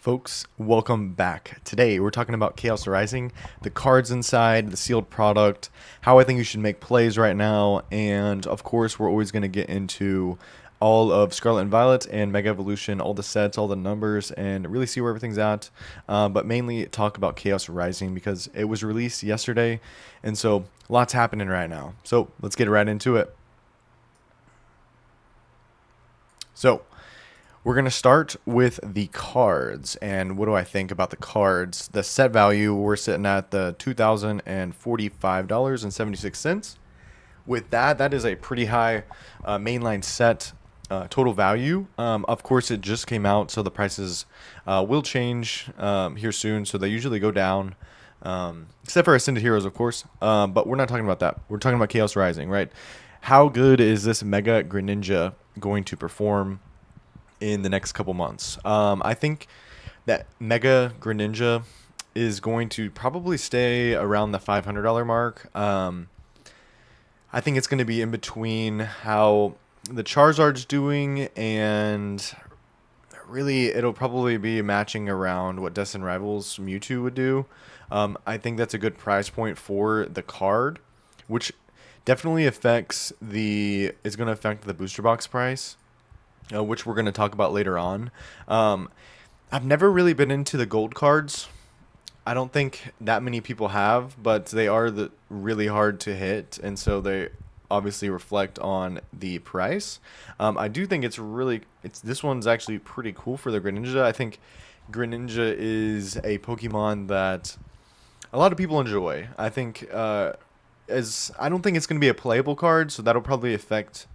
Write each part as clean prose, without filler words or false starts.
Folks, welcome back. Today we're talking about Chaos Rising, the cards inside, the sealed product, how I think you should make plays right now, and of course we're always going to get into all of Scarlet and Violet and Mega Evolution, all the sets, all the numbers, and really see where everything's at. But mainly talk about Chaos Rising because it was released yesterday, and so lots happening right now. So let's get right into it. So we're going to start with the cards. And what do I think about the cards? The set value, we're sitting at the $2,045.76. With that, that is a pretty high mainline set total value. Of course, it just came out, so the prices will change here soon. So they usually go down, except for Ascended Heroes, of course. But we're not talking about that. We're talking about Chaos Rising, right? How good is this Mega Greninja going to perform in the next couple months? I think that Mega Greninja is going to probably stay around the $500 mark. I think it's going to be in between how the Charizard's doing, and really it'll probably be matching around what Destined Rivals Mewtwo would do. I think that's a good price point for the card, which definitely is going to affect the booster box price, which we're going to talk about later on. I've never really been into the gold cards. I don't think that many people have, but they are really hard to hit, and so they obviously reflect on the price. I do think this one's actually pretty cool for the Greninja. I think Greninja is a Pokemon that a lot of people enjoy. I think I don't think it's going to be a playable card, so that'll probably affected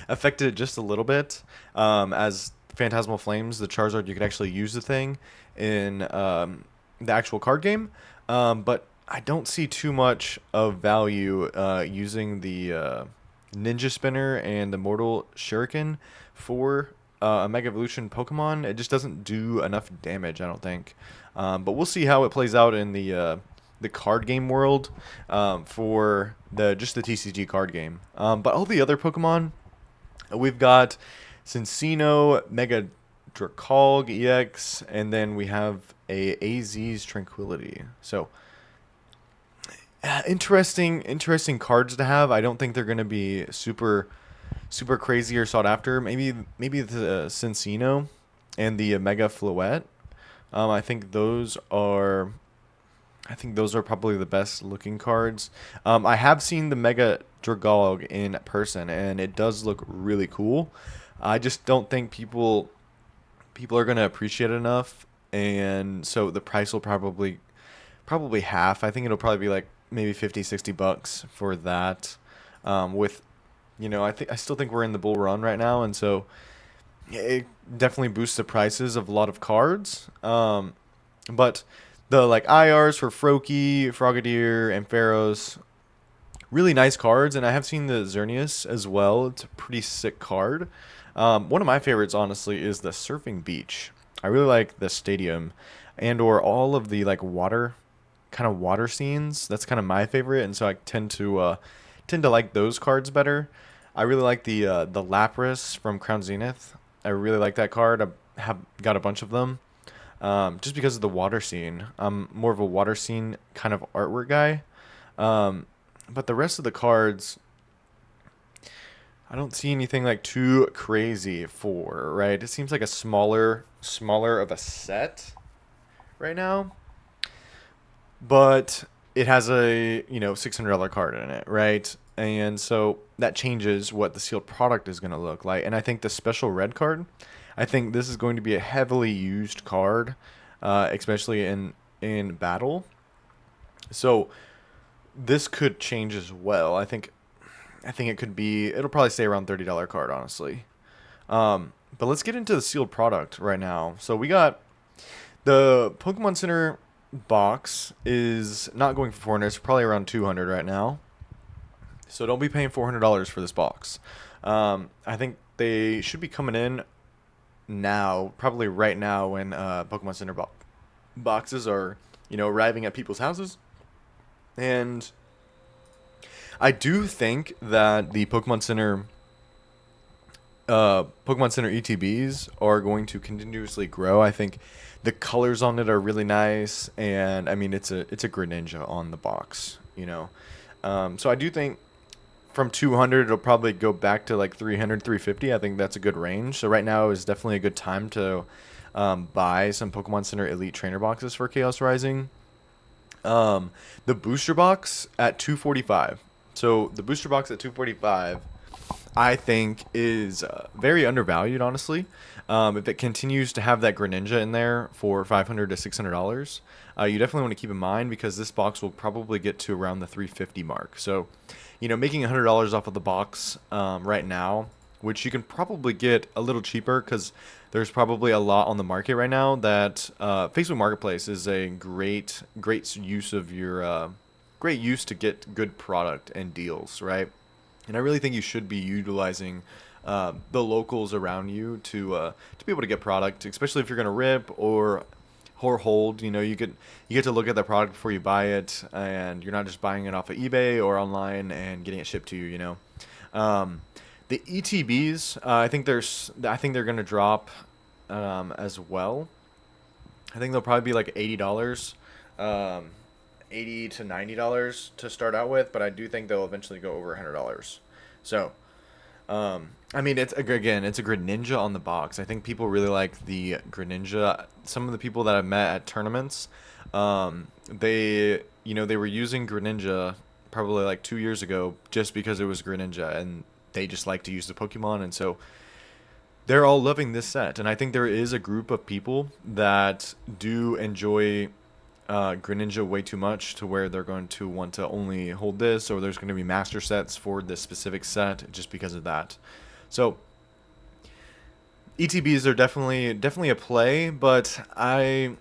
it just a little bit. As Phantasmal Flames, the Charizard, you could actually use the thing in the actual card game, but I don't see too much of value using the Ninja Spinner and the Mortal Shuriken for a Mega Evolution Pokemon. It just doesn't do enough damage, I don't think. But we'll see how it plays out in the card game world for just the TCG card game. But all the other Pokemon, we've got Cincino, Mega Dracog EX, and then we have a AZ's Tranquility. So interesting cards to have. I don't think they're going to be super crazy or sought after. Maybe the Cincino and the Mega Floette. I think those are probably the best looking cards. I have seen the Mega Dragog in person, and it does look really cool. I just don't think people are going to appreciate it enough, and so the price will probably half. I think it'll probably be like maybe 50-60 bucks for that. I still think we're in the bull run right now, and so it definitely boosts the prices of a lot of cards. But the IRs for Froakie, Frogadier, and Pharaohs, really nice cards, and I have seen the Xerneas as well. It's a pretty sick card. One of my favorites, honestly, is the Surfing Beach. I really like the stadium, or all of the water scenes. That's kind of my favorite, and so I tend to like those cards better. I really like the Lapras from Crown Zenith. I really like that card. I have got a bunch of them. Just because of the water scene. I'm more of a water scene kind of artwork guy. But the rest of the cards, I don't see anything too crazy for, right? It seems like a smaller of a set right now. But it has a, $600 card in it, right? And so that changes what the sealed product is going to look like. And I think the special red card, I think this is going to be a heavily used card, especially in battle. So this could change as well. I think it'll probably stay around $30 card, honestly. But let's get into the sealed product right now. So we got the Pokemon Center box is not going for 400. It's probably around 200 right now. So don't be paying $400 for this box. I think they should be coming in now, probably right now, when Pokemon Center boxes are, arriving at people's houses. And I do think that the Pokemon Center Pokemon Center ETBs are going to continuously grow. I think the colors on it are really nice, and I mean it's a Greninja on the box, you know. So I do think from 200 it'll probably go back to like 300, 350. I think that's a good range. So right now is definitely a good time to buy some Pokemon Center Elite Trainer boxes for Chaos Rising. Um, the booster box at 245. So the booster box at 245 I think is very undervalued, honestly. If it continues to have that Greninja in there for $500 to $600, you definitely want to keep in mind because this box will probably get to around the 350 mark. So, you know, making $100 off of the box right now, which you can probably get a little cheaper because there's probably a lot on the market right now. That Facebook Marketplace is a great use of your great use to get good product and deals, right? And I really think you should be utilizing the locals around you to be able to get product, especially if you're going to rip or hold. You know, you get to look at the product before you buy it, and you're not just buying it off of eBay or online and getting it shipped to you. You know, the ETBs, I think they're going to drop as well. I think they'll probably be like $80. Um, $80 to $90 to start out with, but I do think they'll eventually go over $100. So, I mean, it's a Greninja on the box. I think people really like the Greninja. Some of the people that I've met at tournaments, they were using Greninja probably like 2 years ago just because it was Greninja, and they just like to use the Pokemon, and so they're all loving this set. And I think there is a group of people that do enjoy Greninja way too much to where they're going to want to only hold this, or there's going to be master sets for this specific set just because of that. So ETBs are definitely a play, but I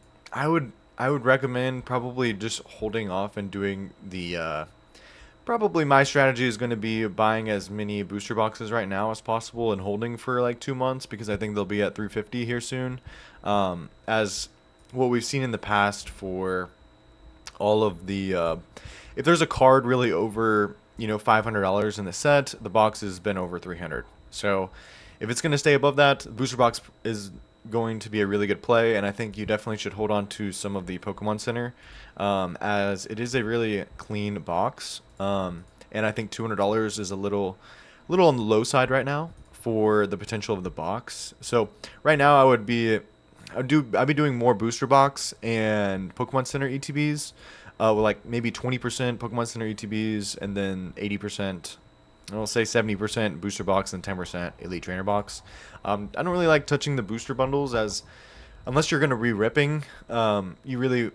would recommend probably just holding off and doing the probably my strategy is going to be buying as many booster boxes right now as possible and holding for like 2 months because I think they'll be at 350 here soon. As what we've seen in the past for all of the, if there's a card really over $500 in the set, the box has been over 300. So if it's going to stay above that, booster box is going to be a really good play, and I think you definitely should hold on to some of the Pokemon Center, as it is a really clean box. And I think $200 is little on the low side right now for the potential of the box. So right now I'd be doing more booster box and Pokemon Center ETBs, with like maybe 20% Pokemon Center ETBs and then 80%. I'll say 70% booster box and 10% elite trainer box. I don't really like touching the booster bundles as unless you're gonna re-ripping. You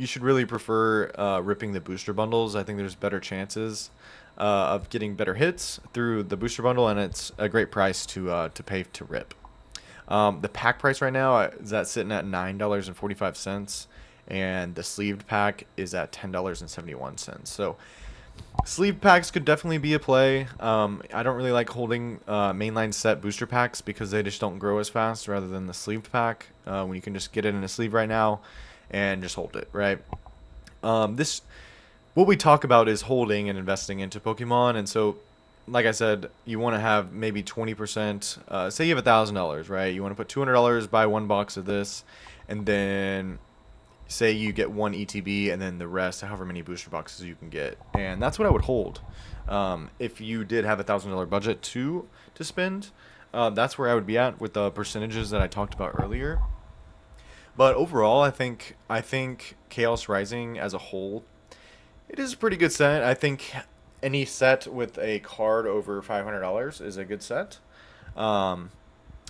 should really prefer ripping the booster bundles. I think there's better chances of getting better hits through the booster bundle, and it's a great price to pay to rip. The pack price right now is sitting at $9.45, and the sleeved pack is at $10.71. So sleeve packs could definitely be a play. I don't really like holding mainline set booster packs because they just don't grow as fast rather than the sleeved pack, when you can just get it in a sleeve right now and just hold it, right? This what we talk about is holding and investing into Pokemon, and so like I said, you want to have maybe 20%. Say you have $1,000, right? You want to put $200, buy one box of this, and then say you get one ETB, and then the rest, however many booster boxes you can get, and that's what I would hold. If you did have $1,000 budget to spend, that's where I would be at with the percentages that I talked about earlier. But overall, I think Chaos Rising as a whole, it is a pretty good set. I think any set with a card over $500 is a good set. Um,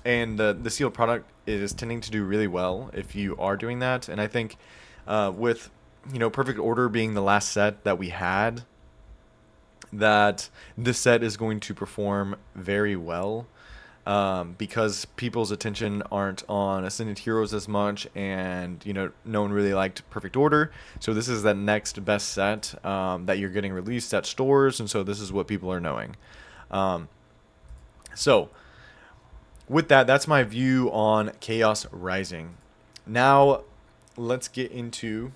and the sealed product is tending to do really well if you are doing that. And I think with Perfect Order being the last set that we had, that this set is going to perform very well, because people's attention aren't on Ascended Heroes as much, and no one really liked Perfect Order. So this is that next best set that you're getting released at stores, and so this is what people are knowing. So with that, that's my view on Chaos Rising. Now let's get into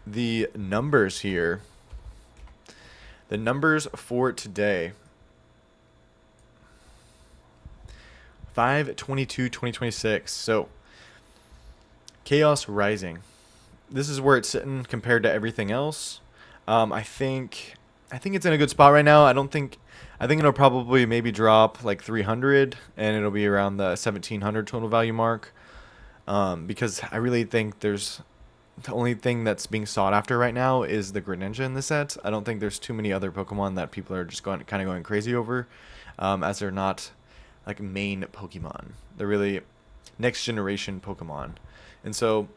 the numbers here. The numbers for today. 5/22/2026. So Chaos Rising. This is where it's sitting compared to everything else. I think it's in a good spot right now. I think it'll probably maybe drop like 300 and it'll be around the 1700 total value mark. Because I really think the only thing that's being sought after right now is the Greninja in the set. I don't think there's too many other Pokemon that people are just going crazy over, as they're not like main Pokemon. They're really next generation Pokemon, and so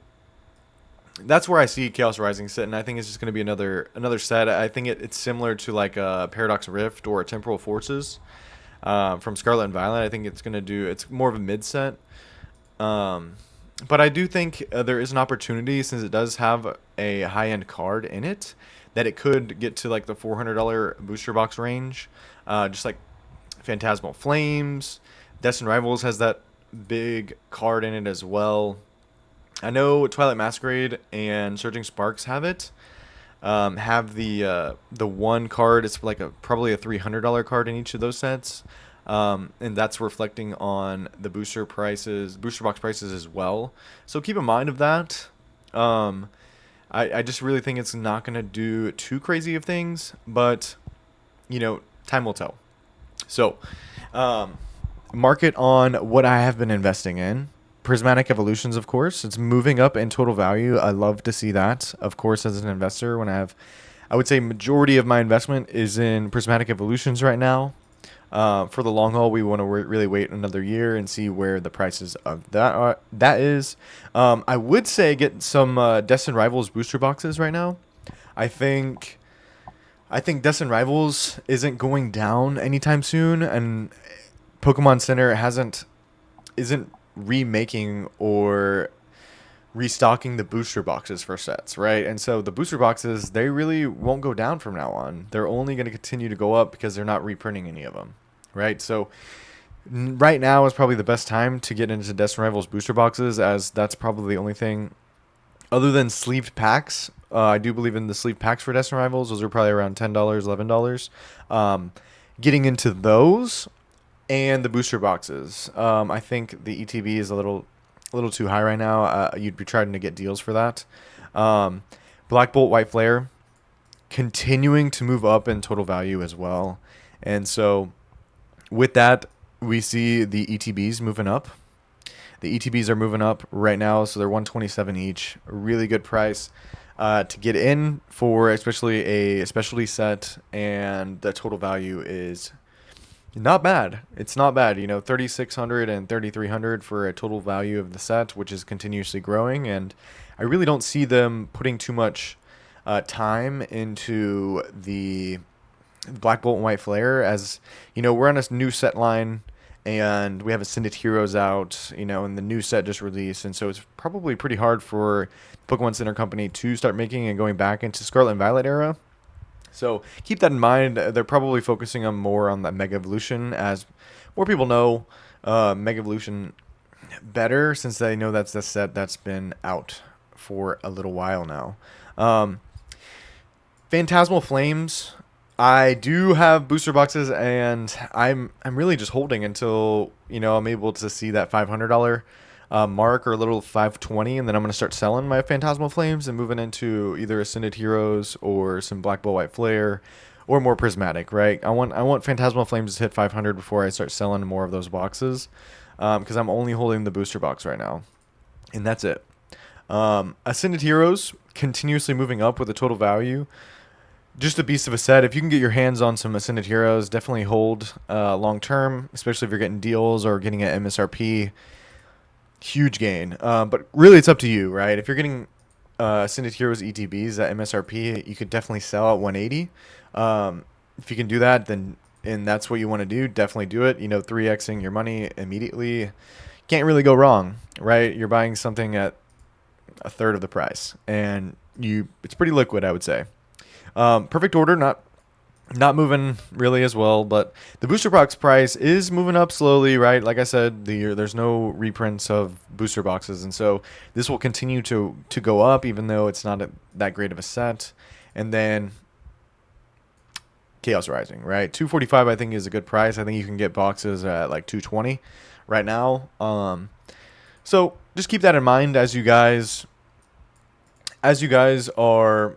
that's where I see Chaos Rising sitting. I think it's just going to be another set. I think it's similar to like a Paradox Rift or a Temporal Forces from Scarlet and Violet. I think it's more of a mid set. Um, but I do think there is an opportunity, since it does have a high end card in it, that it could get to like the $400 booster box range. Just like Phantasmal Flames, Destined Rivals has that big card in it as well. I know Twilight Masquerade and Surging Sparks have it. Have the one card. It's like probably a $300 card in each of those sets, and that's reflecting on the booster box prices as well. So keep in mind of that. I just really think it's not gonna do too crazy of things, but time will tell. So, market on what I have been investing in. Prismatic Evolutions, of course. It's moving up in total value. I love to see that, of course, as an investor. I would say majority of my investment is in Prismatic Evolutions right now. For the long haul, we want to really wait another year and see where the prices of that is. I would say get some Destined Rivals booster boxes right now. I think Destined Rivals isn't going down anytime soon, and Pokemon Center isn't remaking or restocking the booster boxes for sets, right? And so the booster boxes, they really won't go down from now on. They're only going to continue to go up because they're not reprinting any of them, right? So right now is probably the best time to get into Destined Rivals booster boxes, as that's probably the only thing other than sleeved packs. I do believe in the sleeved packs for Destined Rivals. Those are probably around $10, $11. Getting into those and the booster boxes. I think the ETB is a little too high right now. You'd be trying to get deals for that. Black Bolt, White Flare, continuing to move up in total value as well. And so with that, we see the ETBs moving up. The ETBs are moving up right now, so they're 127 each. A really good price to get in for, especially a specialty set, and the total value is not bad. It's not bad. 3,600 and 3,300 for a total value of the set, which is continuously growing. And I really don't see them putting too much time into the Black Bolt and White Flare, as we're on a new set line and we have Ascended Heroes out, and the new set just released. And so it's probably pretty hard for Pokemon Center Company to start making and going back into Scarlet and Violet era. So keep that in mind. They're probably focusing on more on the Mega Evolution, as more people know Mega Evolution better, since they know that's the set that's been out for a little while now. Phantasmal Flames. I do have booster boxes, and I'm really just holding until I'm able to see that $500 mark, or a little 520, and then I'm going to start selling my Phantasmal Flames and moving into either Ascended Heroes or some Black Bolt, White Flare, or more Prismatic, right? I want Phantasmal Flames to hit 500 before I start selling more of those boxes, because I'm only holding the booster box right now, and that's it. Ascended Heroes continuously moving up with the total value. Just a beast of a set. If you can get your hands on some Ascended Heroes, definitely hold long term, especially if you're getting deals or getting at MSRP. Huge gain. But really, it's up to you, right? If you're getting Ascended Heroes ETBs at MSRP, you could definitely sell at 180. If you can do that, then and that's what you want to do, definitely do it. 3xing your money immediately. Can't really go wrong, right? You're buying something at a third of the price, and it's pretty liquid, I would say. Perfect Order, not moving really as well, but the booster box price is moving up slowly, right? Like I said, there's no reprints of booster boxes, and so this will continue to go up, even though it's not that great of a set. And then Chaos Rising, right? 245 I think is a good price. I think you can get boxes at like 220 right now. So just keep that in mind as you guys are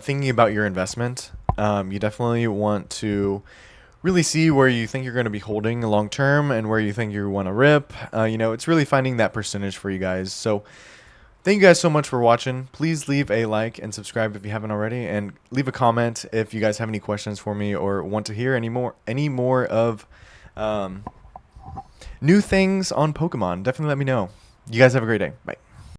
thinking about your investment. You definitely want to really see where you think you're going to be holding long term and where you think you want to rip. It's really finding that percentage for you guys. So thank you guys so much for watching. Please leave a like and subscribe if you haven't already, and leave a comment if you guys have any questions for me or want to hear any more of new things on Pokemon. Definitely let me know. You guys have a great day. Bye.